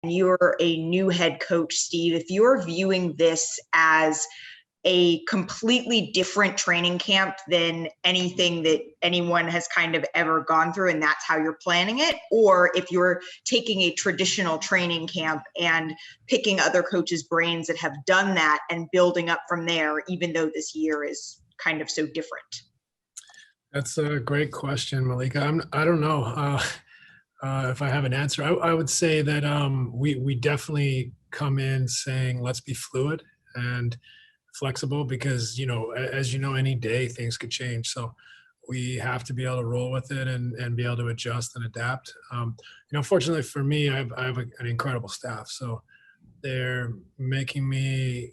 you're a new head coach, Steve, if you're viewing this as a completely different training camp than anything that anyone has kind of ever gone through, and that's how you're planning it, or if you're taking a traditional training camp and picking other coaches' brains that have done that and building up from there, even though this year is kind of so different. That's a great question, Malika. I don't know if I have an answer. I would say that we definitely come in saying let's be fluid and flexible, because as you know, any day things could change. So we have to be able to roll with it and be able to adjust and adapt. Fortunately for me, I have an incredible staff, so they're making me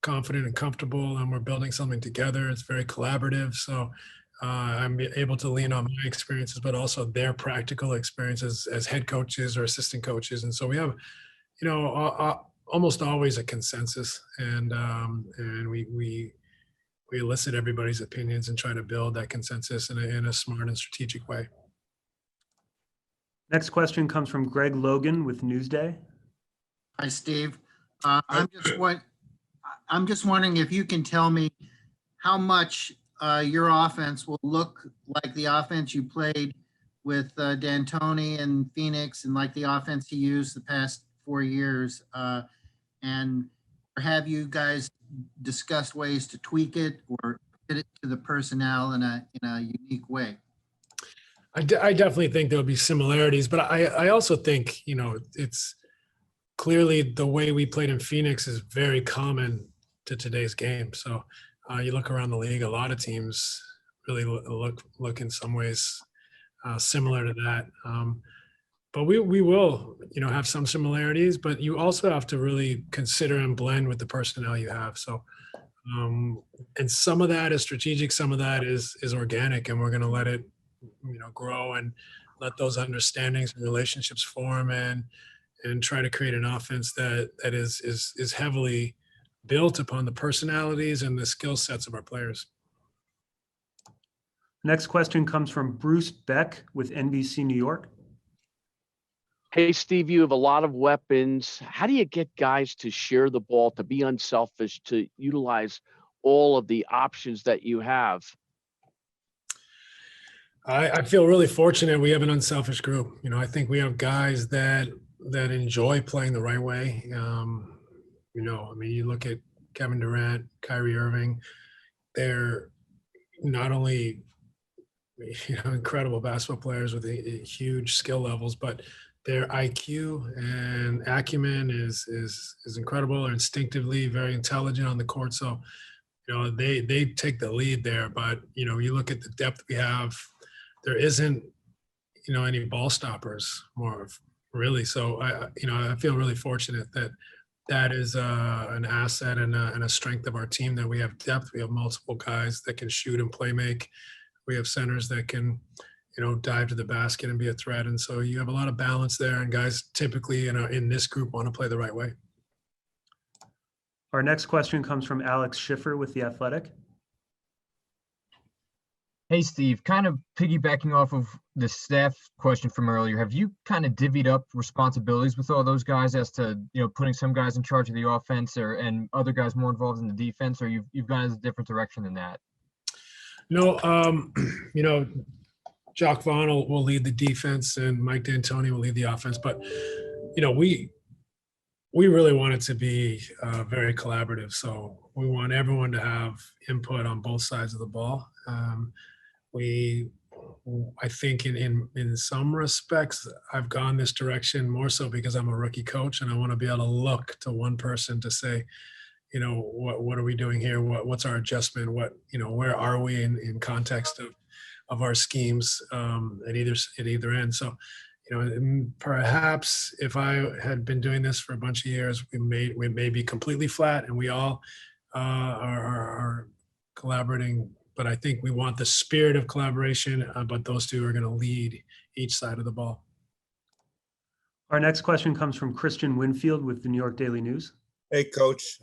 confident and comfortable, and we're building something together. It's very collaborative. So I'm able to lean on my experiences, but also their practical experiences as head coaches or assistant coaches. And so we have, almost always a consensus, and we elicit everybody's opinions and try to build that consensus in a smart and strategic way. Next question comes from Greg Logan with Newsday. Hi, Steve. I'm just wondering if you can tell me how much your offense will look like the offense you played with D'Antoni and Phoenix, and like the offense he used the past 4 years. And have you guys discussed ways to tweak it or fit it to the personnel in a unique way? I definitely think there'll be similarities, but I also think, it's clearly the way we played in Phoenix is very common to today's game. So you look around the league, a lot of teams really look in some ways similar to that. But we will, have some similarities, but you also have to really consider and blend with the personnel you have. So, and some of that is strategic, some of that is organic, and we're going to let it, grow and let those understandings and relationships form, and try to create an offense that is heavily built upon the personalities and the skill sets of our players. Next question comes from Bruce Beck with NBC New York. Hey, Steve, you have a lot of weapons. How do you get guys to share the ball, to be unselfish, to utilize all of the options that you have? I feel really fortunate we have an unselfish group. I think we have guys that enjoy playing the right way. You look at Kevin Durant, Kyrie Irving, they're not only, incredible basketball players with huge skill levels, but their IQ and acumen is incredible. They're instinctively very intelligent on the court. So, they take the lead there. But, you look at the depth we have, there isn't, any ball stoppers more really. So I feel really fortunate that is an asset and a strength of our team, that we have depth. We have multiple guys that can shoot and play make. We have centers that can, dive to the basket and be a threat. And so you have a lot of balance there, and guys typically in this group want to play the right way. Our next question comes from Alex Schiffer with The Athletic. Hey, Steve, kind of piggybacking off of the staff question from earlier, have you kind of divvied up responsibilities with all those guys as to, putting some guys in charge of the offense and other guys more involved in the defense, or you've gone in a different direction than that? No, Jock Vaughn will lead the defense, and Mike D'Antoni will lead the offense. But, we really want it to be very collaborative. So we want everyone to have input on both sides of the ball. I think in some respects, I've gone this direction more so because I'm a rookie coach, and I want to be able to look to one person to say, what are we doing here? What's our adjustment? Where are we in context of our schemes at either end? So, perhaps if I had been doing this for a bunch of years, we may be completely flat, and we all are collaborating. But I think we want the spirit of collaboration, but those two are going to lead each side of the ball. Our next question comes from Christian Winfield with the New York Daily News. Hey, Coach.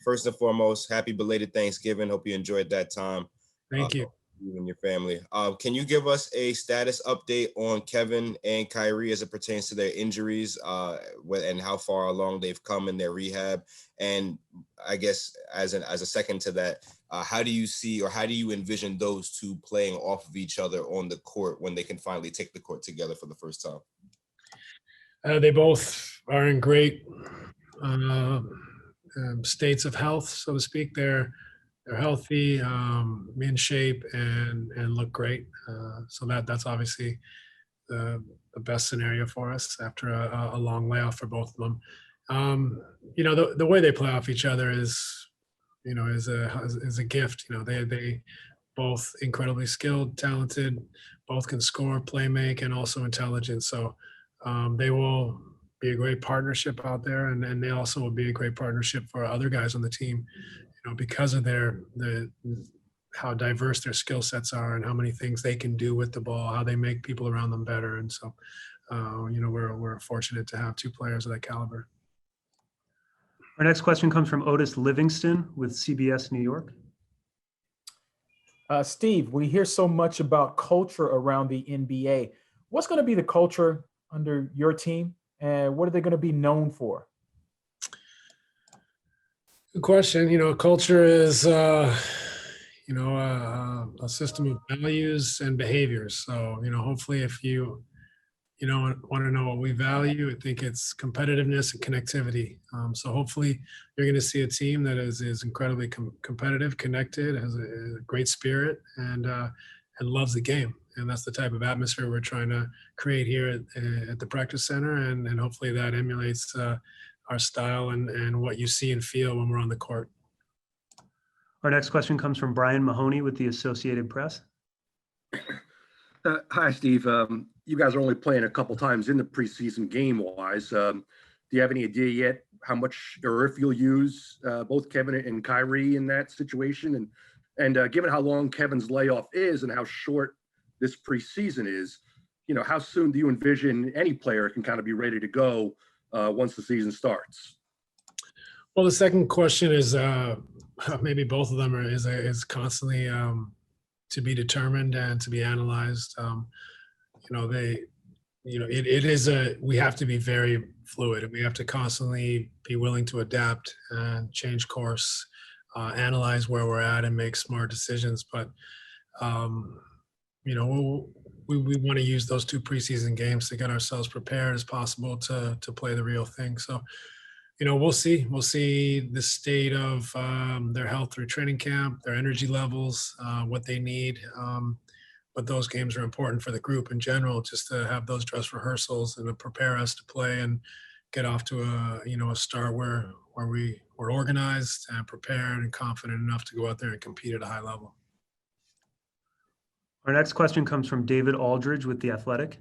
First and foremost, happy belated Thanksgiving. Hope you enjoyed that time. Thank you. you and your family. Can you give us a status update on Kevin and Kyrie as it pertains to their injuries, and how far along they've come in their rehab? And I guess as a second to that, how do you see, or how do you envision those two playing off of each other on the court when they can finally take the court together for the first time? They both are in great states of health, so to speak. They're healthy, in shape, and look great. So that's obviously the best scenario for us after a long layoff for both of them. The way they play off each other is a gift. They both incredibly skilled, talented, both can score, play make, and also intelligent. So they will be a great partnership out there, and they also will be a great partnership for other guys on the team, because of how diverse their skill sets are and how many things they can do with the ball, how they make people around them better. And so, we're fortunate to have two players of that caliber. Our next question comes from Otis Livingston with CBS New York. Steve, we hear so much about culture around the NBA. What's going to be the culture under your team, and what are they going to be known for? Good question. Culture is, a system of values and behaviors. So, hopefully if you want to know what we value, I think it's competitiveness and connectivity. So hopefully you're going to see a team that is incredibly competitive, connected, has a great spirit, and loves the game. And that's the type of atmosphere we're trying to create here at the practice center. And hopefully that emulates our style and what you see and feel when we're on the court. Our next question comes from Brian Mahoney with the Associated Press. Hi, Steve. You guys are only playing a couple times in the preseason game-wise. Do you have any idea yet how much, or if you'll use both Kevin and Kyrie in that situation? And given how long Kevin's layoff is and how short this preseason is, how soon do you envision any player can kind of be ready to go once the season starts? Well, the second question is maybe both of them is constantly to be determined and to be analyzed. We have to be very fluid, and we have to constantly be willing to adapt and change course, analyze where we're at, and make smart decisions. But we want to use those two preseason games to get ourselves prepared as possible to play the real thing. So, we'll see. We'll see the state of their health through training camp, their energy levels, what they need. But those games are important for the group in general, just to have those dress rehearsals and to prepare us to play and get off to a start where we're organized and prepared and confident enough to go out there and compete at a high level. Our next question comes from David Aldridge with The Athletic.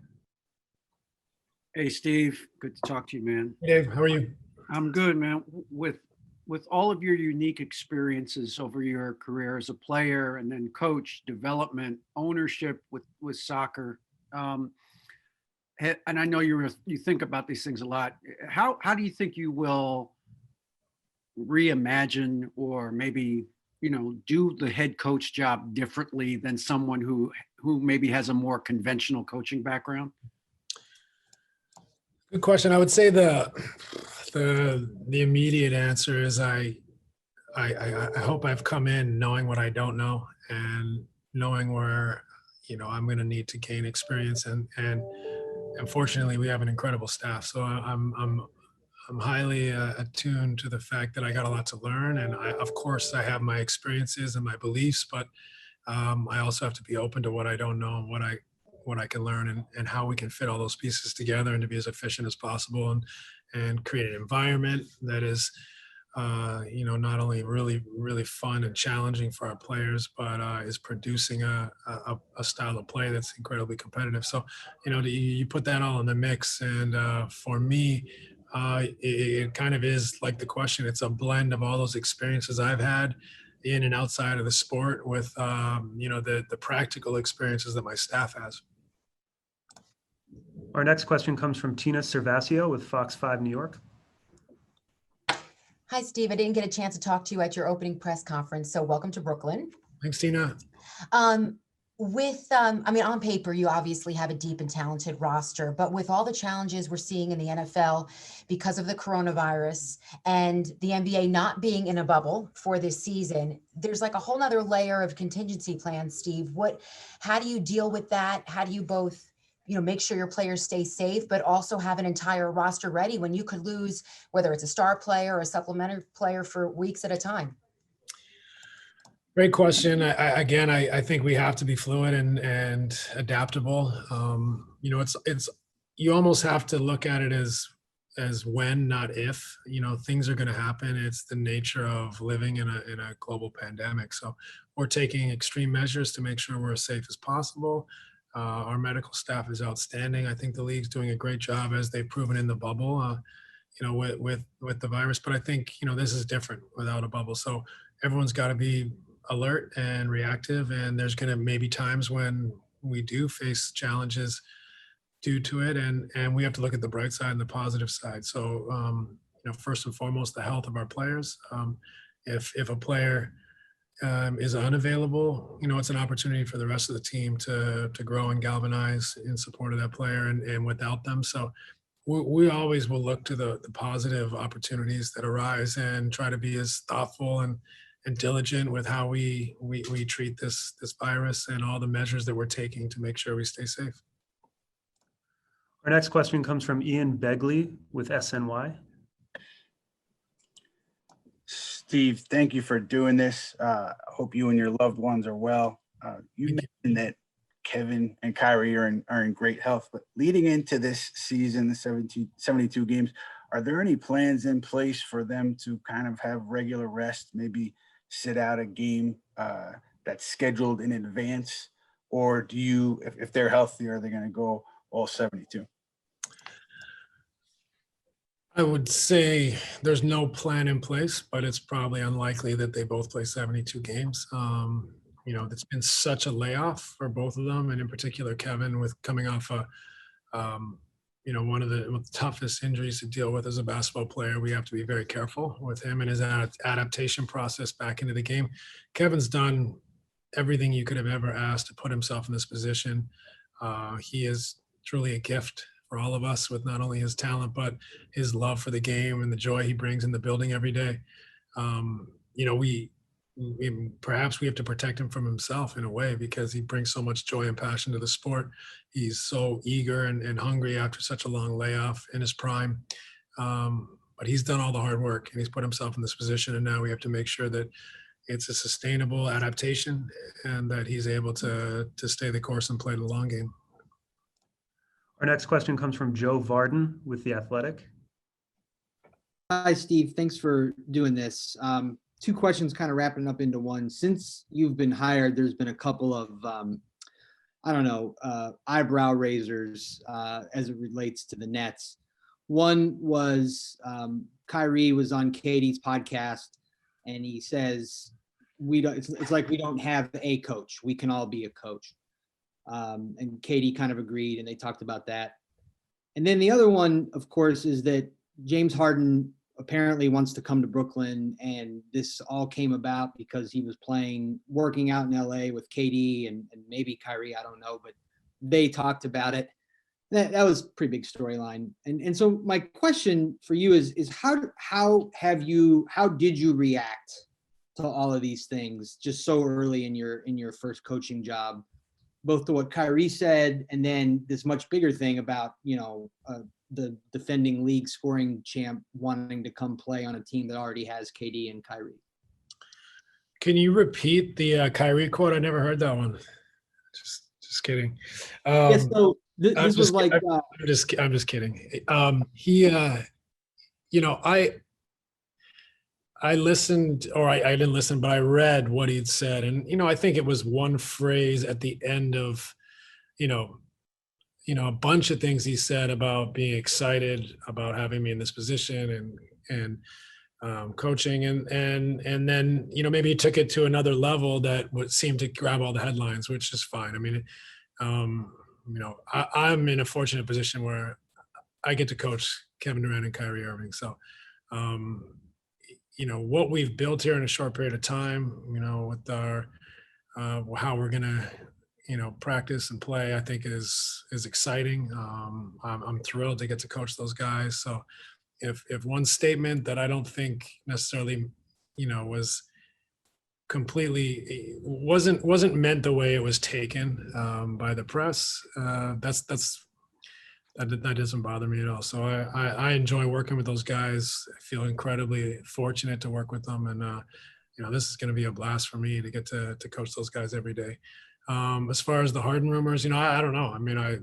Hey, Steve. Good to talk to you, man. Hey, Dave, how are you? I'm good, man. With all of your unique experiences over your career as a player and then coach, development, ownership with soccer, and I know you think about these things a lot. How do you think you will reimagine or maybe do the head coach job differently than someone who maybe has a more conventional coaching background? Good question. I would say the immediate answer is I hope I've come in knowing what I don't know and knowing where I'm going to need to gain experience, and fortunately we have an incredible staff. So I'm highly attuned to the fact that I got a lot to learn, and of course I have my experiences and my beliefs, but I also have to be open to what I don't know and what I can learn, and how we can fit all those pieces together and to be as efficient as possible and create an environment that is, not only really, really fun and challenging for our players, but is producing a style of play that's incredibly competitive. So, you put that all in the mix, and for me, it kind of is like the question. It's a blend of all those experiences I've had in and outside of the sport with, the practical experiences that my staff has. Our next question comes from Tina Cervasio with Fox 5 New York. Hi, Steve. I didn't get a chance to talk to you at your opening press conference, so welcome to Brooklyn. Thanks, Tina. With, I mean, on paper, you obviously have a deep and talented roster, but with all the challenges we're seeing in the NFL because of the coronavirus and the NBA not being in a bubble for this season, there's like a whole nother layer of contingency plans, Steve. How do you deal with that? How do you both, make sure your players stay safe, but also have an entire roster ready when you could lose, whether it's a star player or a supplementary player for weeks at a time? Great question. I think we have to be fluid and adaptable. It's you almost have to look at it as when, not if. Things are going to happen. It's the nature of living in a global pandemic. So we're taking extreme measures to make sure we're as safe as possible. Our medical staff is outstanding. I think the league's doing a great job, as they've proven in the bubble. With the virus, but I think this is different without a bubble. So everyone's got to be alert and reactive, and there's going to maybe times when we do face challenges due to it, and we have to look at the bright side and the positive side. So first and foremost, the health of our players. If a player is unavailable, it's an opportunity for the rest of the team to grow and galvanize in support of that player and without them. So we always will look to the positive opportunities that arise and try to be as thoughtful and diligent with how we treat this virus and all the measures that we're taking to make sure we stay safe. Our next question comes from Ian Begley with SNY. Steve, thank you for doing this. Hope you and your loved ones are well. You mentioned that Kevin and Kyrie are in great health, but leading into this season, the 72 games, are there any plans in place for them to kind of have regular rest, maybe sit out a game that's scheduled in advance? Or do you, if they're healthy, are they going to go all 72? I would say there's no plan in place, but it's probably unlikely that they both play 72 games. It's been such a layoff for both of them, and in particular Kevin, with coming off one of the toughest injuries to deal with as a basketball player. We have to be very careful with him and his adaptation process back into the game. Kevin's done everything you could have ever asked to put himself in this position. He is truly a gift for all of us, with not only his talent, but his love for the game and the joy he brings in the building every day. Perhaps we have to protect him from himself in a way, because he brings so much joy and passion to the sport. He's so eager and hungry after such a long layoff in his prime. But he's done all the hard work and he's put himself in this position. And now we have to make sure that it's a sustainable adaptation and that he's able to stay the course and play the long game. Our next question comes from Joe Varden with The Athletic. Hi, Steve. Thanks for doing this. Two questions kind of wrapping up into one. Since you've been hired, there's been a couple of, eyebrow raisers as it relates to the Nets. One was Kyrie was on Katie's podcast, and he says, it's like we don't have a coach. We can all be a coach. And Katie kind of agreed, and they talked about that. And then the other one, of course, is that James Harden apparently wants to come to Brooklyn, and this all came about because he was working out in LA with KD and maybe Kyrie, I don't know, but they talked about it. That was a pretty big storyline. And so my question for you is how did you react to all of these things just so early in your first coaching job, both to what Kyrie said and then this much bigger thing about, the defending league scoring champ wanting to come play on a team that already has KD and Kyrie? Can you repeat the Kyrie quote? I never heard that one. Just kidding. Yes, so this was like I'm just kidding. I listened, or I didn't listen, but I read what he'd said, and I think it was one phrase at the end of a bunch of things he said about being excited about having me in this position and coaching, and then maybe he took it to another level that would seem to grab all the headlines, which is fine. I mean, I'm in a fortunate position where I get to coach Kevin Durant and Kyrie Irving. So, what we've built here in a short period of time, with our how we're gonna practice and play, I think is exciting. I'm thrilled to get to coach those guys. So if one statement that I don't think necessarily, was completely wasn't meant the way it was taken by the press, that doesn't bother me at all. So I enjoy working with those guys. I feel incredibly fortunate to work with them, and this is going to be a blast for me to get to coach those guys every day. As far as the Harden rumors, I don't know. I mean, I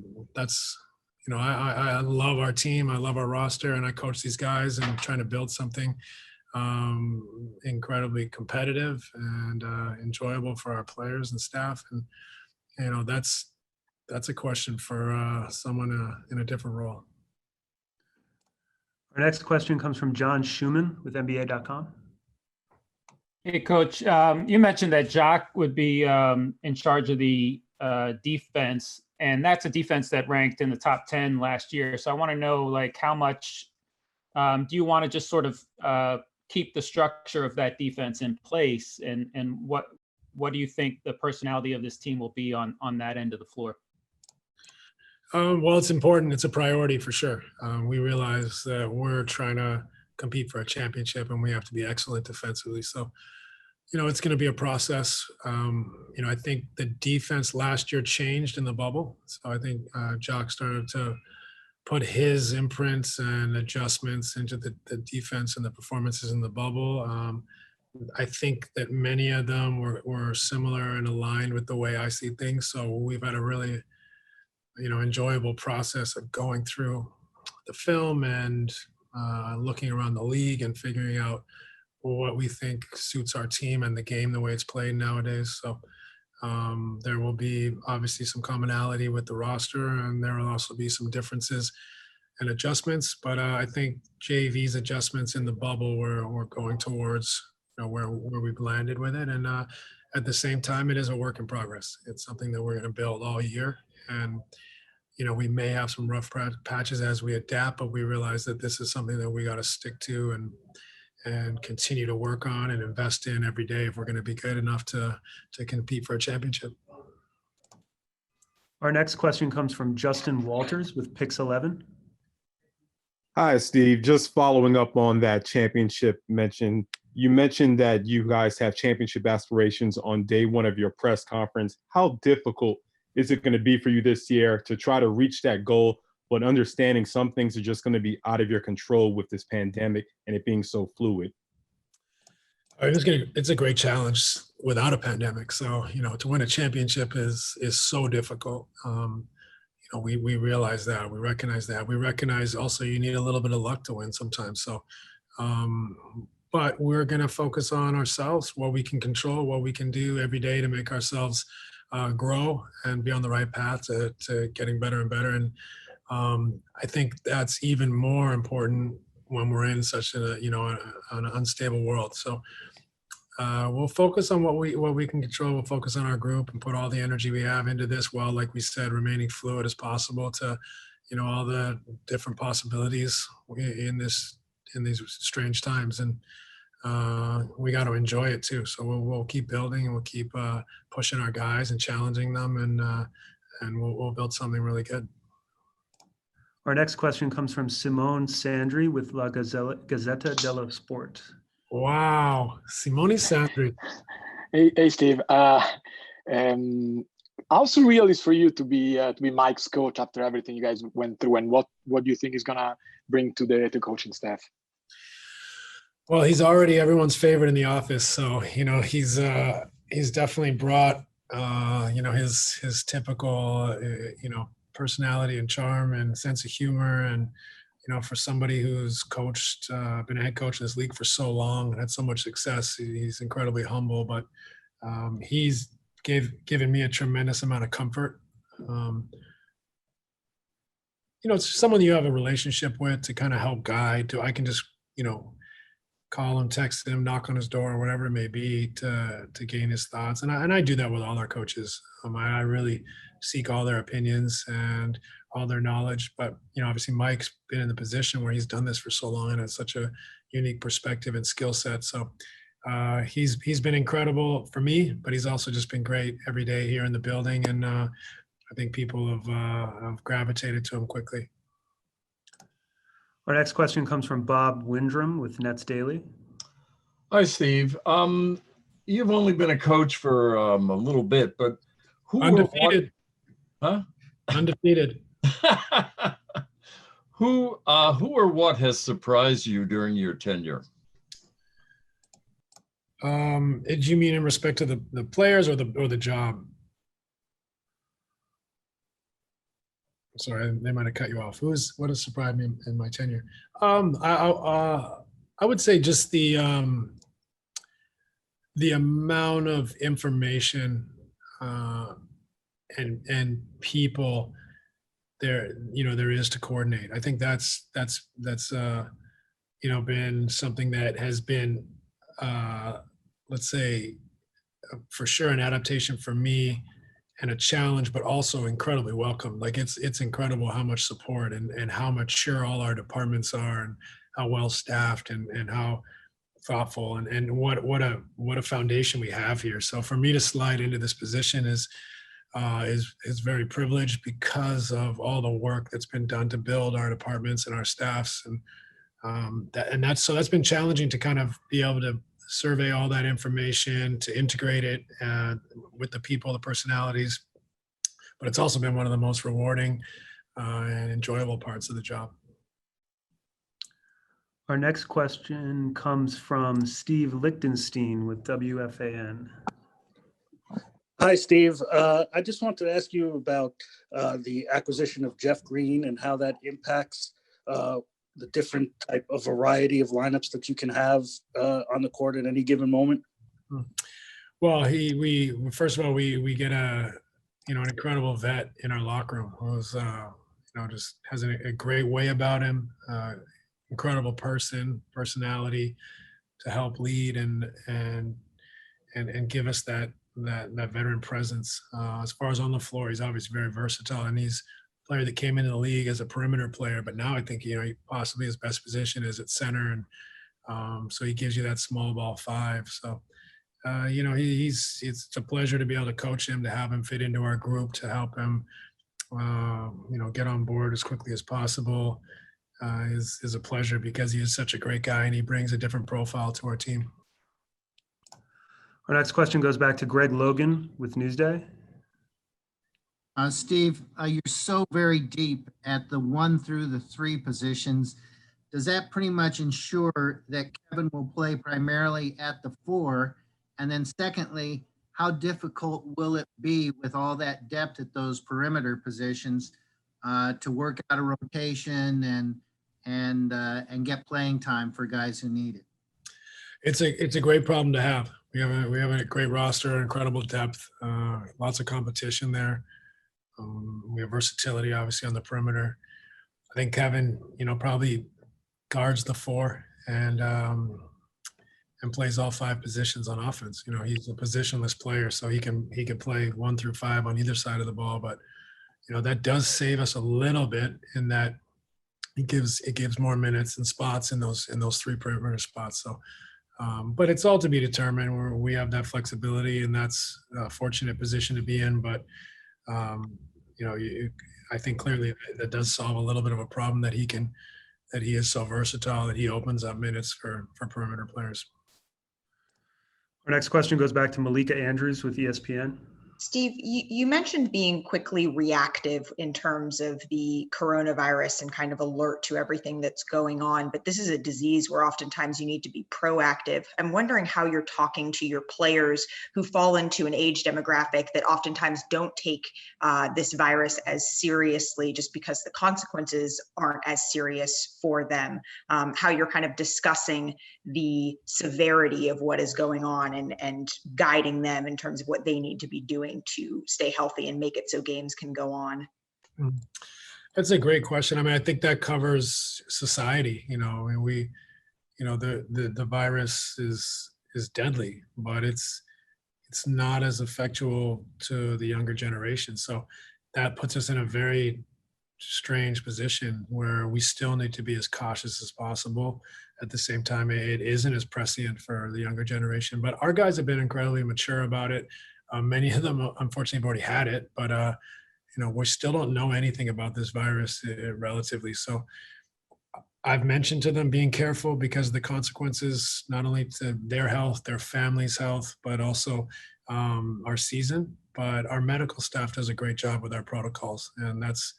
love our team. I love our roster, and I coach these guys and trying to build something incredibly competitive and enjoyable for our players and staff. And that's a question for someone in a different role. Our next question comes from John Schumann with NBA.com. Hey, Coach, you mentioned that Jock would be in charge of the defense, and that's a defense that ranked in the top 10 last year. So I want to know, how much do you want to just sort of keep the structure of that defense in place, and what do you think the personality of this team will be on that end of the floor? Well, it's important. It's a priority for sure. We realize that we're trying to compete for a championship, and we have to be excellent defensively. So, it's going to be a process. I think the defense last year changed in the bubble. So I think Jock started to put his imprints and adjustments into the defense and the performances in the bubble. I think that many of them were similar and aligned with the way I see things. So we've had a really, enjoyable process of going through the film and looking around the league and figuring out what we think suits our team and the game the way it's played nowadays. So there will be obviously some commonality with the roster, and there will also be some differences and adjustments. But I think JV's adjustments in the bubble were going towards where we've landed with it. And at the same time, it is a work in progress. It's something that we're going to build all year. And we may have some rough patches as we adapt, but we realize that this is something that we got to stick to and continue to work on and invest in every day if we're going to be good enough to compete for a championship. Our next question comes from Justin Walters with Pix 11. Hi, Steve. Just following up on that championship mention. You mentioned that you guys have championship aspirations on day one of your press conference. How difficult is it going to be for you this year to try to reach that goal, but understanding some things are just going to be out of your control with this pandemic and it being so fluid? It's a great challenge without a pandemic. So, to win a championship is so difficult. We realize that. We recognize that. We recognize also you need a little bit of luck to win sometimes. So, but we're going to focus on ourselves, what we can control, what we can do every day to make ourselves grow and be on the right path to getting better and better. And I think that's even more important when we're in such an unstable world. So we'll focus on what we can control. We'll focus on our group and put all the energy we have into this, while, like we said, remaining fluid as possible to, all the different possibilities in these strange times. And we got to enjoy it too. So we'll keep building, and we'll keep pushing our guys and challenging them, and we'll build something really good. Our next question comes from Simone Sandri with La Gazzetta dello Sport. Wow, Simone Sandri. Hey, Steve. How surreal is for you to be Mike's coach after everything you guys went through, and what do you think is gonna bring to the coaching staff? Well, he's already everyone's favorite in the office, so he's definitely brought his typical personality and charm and sense of humor. And for somebody who's coached, been a head coach in this league for so long and had so much success, he's incredibly humble. But he's given me a tremendous amount of comfort. It's someone you have a relationship with to kind of help guide. I can just call him, text him, knock on his door, or whatever it may be, to gain his thoughts. And I do that with all our coaches. I really seek all their opinions and all their knowledge. But obviously Mike's been in the position where he's done this for so long and has such a unique perspective and skill set. So He's been incredible for me, but he's also just been great every day here in the building, and I think people have gravitated to him quickly. Our next question comes from Bob Windrum with Nets Daily. Hi, Steve. You've only been a coach for a little bit, but who Undefeated. Huh? Undefeated. Who or what has surprised you during your tenure? Do you mean in respect to the players or the job? Sorry, they might have cut you off. What has surprised me in my tenure? I would say just the amount of information and people there is to coordinate. I think that's been something that has been let's say for sure an adaptation for me and a challenge, but also incredibly welcome. Like it's incredible how much support and how mature all our departments are, and how well staffed and how thoughtful and what a foundation we have here. So for me to slide into this position is very privileged because of all the work that's been done to build our departments and our staffs, and that's been challenging to kind of be able to survey all that information, to integrate it with the people, the personalities. But it's also been one of the most rewarding and enjoyable parts of the job. Our next question comes from Steve Lichtenstein with WFAN. Hi, Steve. I just wanted to ask you about the acquisition of Jeff Green and how that impacts the different type of variety of lineups that you can have on the court at any given moment. Well, first of all, we get an incredible vet in our locker room who's just has a great way about him, incredible personality to help lead and give us that veteran presence. As far as on the floor, he's obviously very versatile, and he's a player that came into the league as a perimeter player, but now I think he possibly his best position is at center, and so he gives you that small ball five. So it's a pleasure to be able to coach him, to have him fit into our group, to help him get on board as quickly as possible. Is a pleasure because he is such a great guy and he brings a different profile to our team. Our next question goes back to Greg Logan with Newsday. Steve, you're so very deep at the 1 through the 3 positions. Does that pretty much ensure that Kevin will play primarily at the 4? And then secondly, how difficult will it be with all that depth at those perimeter positions to work out a rotation and get playing time for guys who need it? It's a great problem to have. We have a great roster, incredible depth, lots of competition there. We have versatility, obviously, on the perimeter. I think Kevin, probably guards the 4 and plays all 5 positions on offense. He's a positionless player, so he can play 1 through 5 on either side of the ball. But that does save us a little bit in that it gives more minutes and spots in those 3 perimeter spots. So. But it's all to be determined where we have that flexibility, and that's a fortunate position to be in. But, I think clearly that does solve a little bit of a problem that he is so versatile that he opens up minutes for perimeter players. Our next question goes back to Malika Andrews with ESPN. Steve, you mentioned being quickly reactive in terms of the coronavirus and kind of alert to everything that's going on, but this is a disease where oftentimes you need to be proactive. I'm wondering how you're talking to your players who fall into an age demographic that oftentimes don't take this virus as seriously just because the consequences aren't as serious for them, how you're kind of discussing the severity of what is going on and guiding them in terms of what they need to be doing to stay healthy and make it so games can go on? That's a great question. I mean, I think that covers society. The virus is deadly, but it's not as effectual to the younger generation. So that puts us in a very strange position where we still need to be as cautious as possible. at the same time, it isn't as prescient for the younger generation. But our guys have been incredibly mature about it. Many of them, unfortunately, have already had it, but we still don't know anything about this virus relatively. So I've mentioned to them being careful because of the consequences, not only to their health, their family's health, but also our season. But our medical staff does a great job with our protocols. And that's,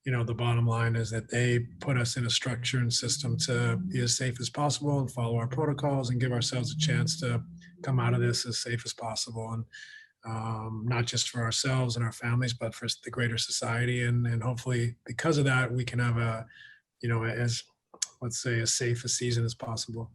the bottom line is that they put us in a structure and system to be as safe as possible and follow our protocols and give ourselves a chance to come out of this as safe as possible. And not just for ourselves and our families, but for the greater society. And hopefully because of that, we can have let's say, as safe a season as possible.